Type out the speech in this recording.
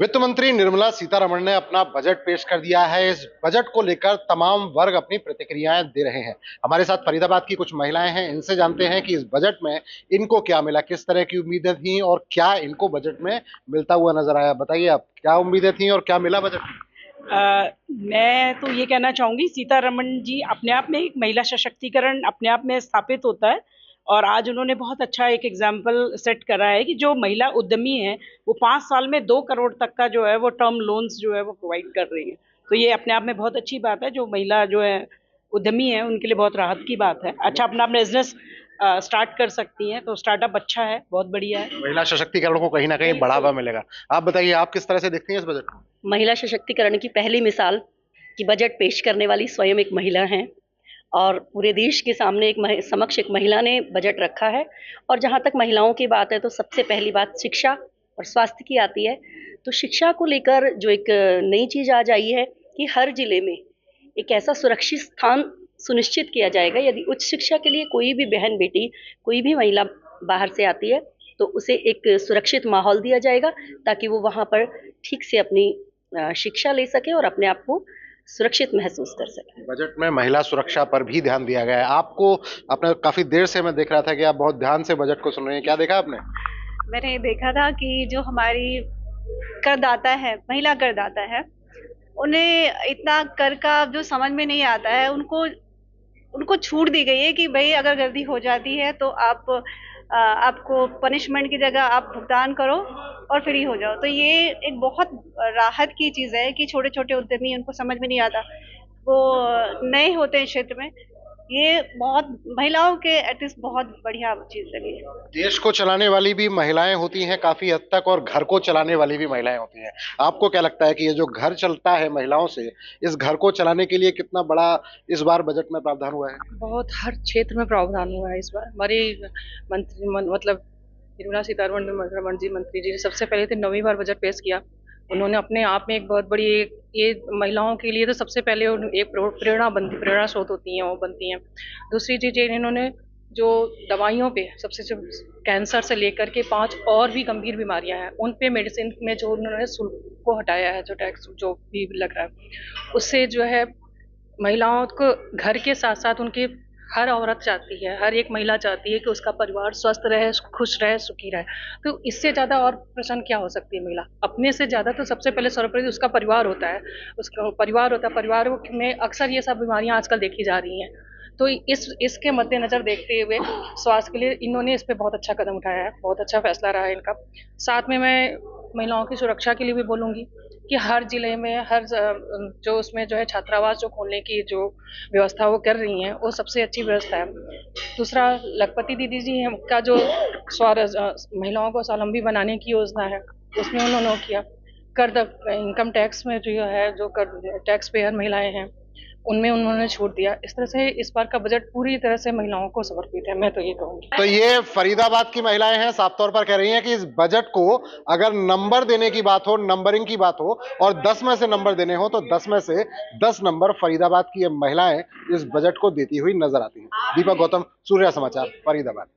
वित्त मंत्री निर्मला सीतारमण ने अपना बजट पेश कर दिया है। इस बजट को लेकर तमाम वर्ग अपनी प्रतिक्रियाएं दे रहे हैं। हमारे साथ फरीदाबाद की कुछ महिलाएं हैं, इनसे जानते हैं कि इस बजट में इनको क्या मिला, किस तरह की उम्मीदें थी और क्या इनको बजट में मिलता हुआ नजर आया। बताइए, आप क्या उम्मीदें थी और क्या मिला बजट में? मैं तो ये कहना चाहूँगी, सीतारमण जी अपने आप में एक महिला सशक्तिकरण अपने आप में स्थापित होता है। और आज उन्होंने बहुत अच्छा एक एग्जाम्पल सेट करा है कि जो महिला उद्यमी है वो 5 साल में 2 करोड़ तक का जो है वो टर्म लोन्स जो है वो प्रोवाइड कर रही है। तो ये अपने आप में बहुत अच्छी बात है। जो महिला जो है उद्यमी है उनके लिए बहुत राहत की बात है। अच्छा, अपना बिजनेस स्टार्ट कर सकती हैं, तो स्टार्टअप अच्छा है, बहुत बढ़िया है। महिला सशक्तिकरण को कहीं ना कहीं बढ़ावा मिलेगा। आप बताइए, आप किस तरह से देखती हैं इस बजट को? महिला सशक्तिकरण की पहली मिसाल की बजट पेश करने वाली स्वयं एक महिला हैं और पूरे देश के सामने समक्ष एक महिला ने बजट रखा है। और जहाँ तक महिलाओं की बात है तो सबसे पहली बात शिक्षा और स्वास्थ्य की आती है। तो शिक्षा को लेकर जो एक नई चीज़ आज आई है कि हर जिले में एक ऐसा सुरक्षित स्थान सुनिश्चित किया जाएगा। यदि उच्च शिक्षा के लिए कोई भी बहन बेटी, कोई भी महिला बाहर से आती है तो उसे एक सुरक्षित माहौल दिया जाएगा ताकि वो वहाँ पर ठीक से अपनी शिक्षा ले सके और अपने आप को सुरक्षित महसूस कर सके। बजट में महिला सुरक्षा पर भी ध्यान दिया गया है। आपको अपने काफी देर से मैं देख रहा था कि आप बहुत ध्यान से बजट को सुन रहे हैं। क्या देखा आपने? मैंने देखा था कि जो हमारी करदाता है, महिला करदाता है, उन्हें इतना कर का जो समझ में नहीं आता है, उनको उनको छूट दी गई है कि भाई अगर गलती हो जाती है तो आपको पनिशमेंट की जगह आप भुगतान करो और फ्री हो जाओ। तो ये एक बहुत राहत की चीज़ है कि छोटे छोटे उद्यमी, उनको समझ में नहीं आता, वो नए होते हैं क्षेत्र में। ये बहुत महिलाओं के एटलीस्ट बहुत बढ़िया चीज़ लगी है। देश को चलाने वाली भी महिलाएं होती हैं काफी हद तक, और घर को चलाने वाली भी महिलाएं होती हैं। आपको क्या लगता है कि ये जो घर चलता है महिलाओं से, इस घर को चलाने के लिए कितना बड़ा इस बार बजट में प्रावधान हुआ है? बहुत हर क्षेत्र में प्रावधान हुआ है इस बार। हमारी मतलब निर्मला सीतारमण रमण जी मंत्री जी ने सबसे पहले तो 9वीं बार बजट पेश किया। उन्होंने अपने आप में एक बहुत बड़ी ये महिलाओं के लिए तो सबसे पहले एक प्रेरणा स्रोत होती हैं, वो बनती हैं। दूसरी चीज़ इन्होंने जो दवाइयों पे सबसे जो कैंसर से लेकर के 5 और भी गंभीर बीमारियां हैं उन पे मेडिसिन में जो उन्होंने शुल्क को हटाया है, जो टैक्स जो भी लग रहा है उससे जो है महिलाओं को घर के साथ साथ उनके हर औरत चाहती है, हर एक महिला चाहती है कि उसका परिवार स्वस्थ रहे, खुश रहे, सुखी रहे। तो इससे ज़्यादा और प्रसन्न क्या हो सकती है महिला? अपने से ज़्यादा तो सबसे पहले सर्वप्रथम उसका परिवार होता है। उसका परिवार होता है, परिवार में अक्सर ये सब बीमारियां आजकल देखी जा रही हैं। तो इसके मद्देनजर देखते हुए स्वास्थ्य के लिए इन्होंने इस पे बहुत अच्छा कदम उठाया है, बहुत अच्छा फैसला रहा है इनका। साथ में मैं महिलाओं की सुरक्षा के लिए भी बोलूँगी कि हर जिले में हर जो उसमें जो है छात्रावास जो खोलने की जो व्यवस्था वो कर रही हैं वो सबसे अच्छी व्यवस्था है। दूसरा, लखपति दीदी जी हैं का जो महिलाओं को स्वावलंबी बनाने की योजना है उसमें उन्होंने किया। इनकम टैक्स में जो है जो कर टैक्स पेयर महिलाएं हैं उनमें उन्होंने छूट दिया। इस तरह से इस बार का बजट पूरी तरह से महिलाओं को समर्पित है, मैं तो ये कहूँगी। तो ये फरीदाबाद की महिलाएं हैं, साफ तौर पर कह रही हैं कि इस बजट को अगर नंबर देने की बात हो, नंबरिंग की बात हो और 10 में से नंबर देने हो तो 10 में से 10 नंबर फरीदाबाद की ये महिलाएं इस बजट को देती हुई नजर आती हैं। दीपक गौतम, सूर्या समाचार, फरीदाबाद।